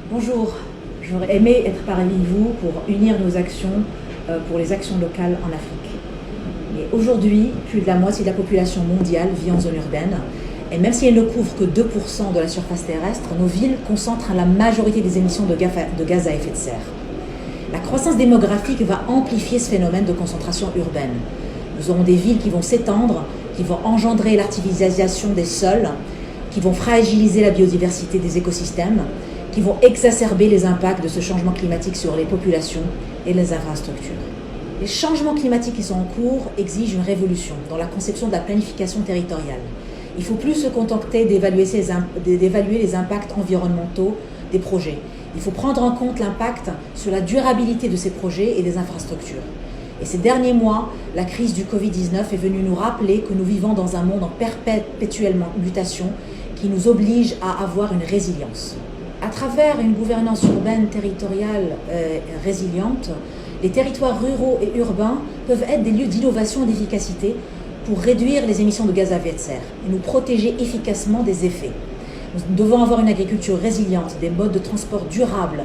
Bonjour, j'aurais aimé être parmi vous pour unir nos actions pour les actions locales en Afrique. Mais aujourd'hui, plus de la moitié de la population mondiale vit en zone urbaine. Et même si elle ne couvre que 2% de la surface terrestre, nos villes concentrent la majorité des émissions de gaz à effet de serre. La croissance démographique va amplifier ce phénomène de concentration urbaine. Nous aurons des villes qui vont s'étendre, qui vont engendrer l'artificialisation des sols, qui vont fragiliser la biodiversité des écosystèmes, qui vont exacerber les impacts de ce changement climatique sur les populations et les infrastructures. Les changements climatiques qui sont en cours exigent une révolution dans la conception de la planification territoriale. Il ne faut plus se contenter d'évaluer les impacts environnementaux des projets. Il faut prendre en compte l'impact sur la durabilité de ces projets et des infrastructures. Et ces derniers mois, la crise du Covid-19 est venue nous rappeler que nous vivons dans un monde en perpétuelle mutation qui nous oblige à avoir une résilience. À travers une gouvernance urbaine territoriale résiliente, les territoires ruraux et urbains peuvent être des lieux d'innovation et d'efficacité pour réduire les émissions de gaz à effet de serre et nous protéger efficacement des effets. Nous devons avoir une agriculture résiliente, des modes de transport durables,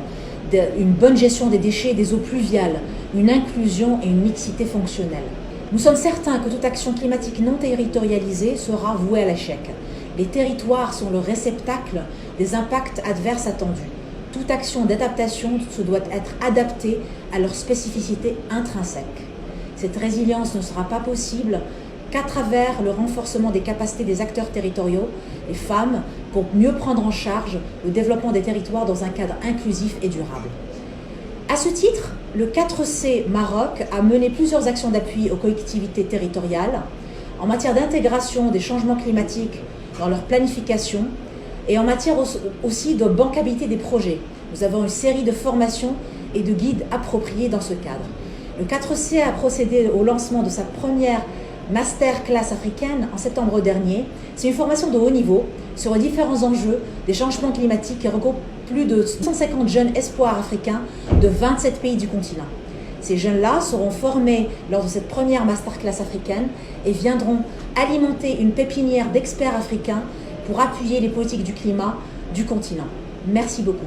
une bonne gestion des déchets et des eaux pluviales, une inclusion et une mixité fonctionnelle. Nous sommes certains que toute action climatique non territorialisée sera vouée à l'échec. Les territoires sont le réceptacle des impacts adverses attendus. Toute action d'adaptation se doit être adaptée à leur spécificité intrinsèque. Cette résilience ne sera pas possible qu'à travers le renforcement des capacités des acteurs territoriaux, les femmes, pour mieux prendre en charge le développement des territoires dans un cadre inclusif et durable. À ce titre, le 4C Maroc a mené plusieurs actions d'appui aux collectivités territoriales en matière d'intégration des changements climatiques dans leur planification et en matière aussi de bancabilité des projets. Nous avons une série de formations et de guides appropriés dans ce cadre. Le 4C a procédé au lancement de sa première masterclass africaine en septembre dernier. C'est une formation de haut niveau sur les différents enjeux des changements climatiques qui regroupe plus de 150 jeunes espoirs africains de 27 pays du continent. Ces jeunes-là seront formés lors de cette première masterclass africaine et viendront alimenter une pépinière d'experts africains pour appuyer les politiques du climat du continent. Merci beaucoup.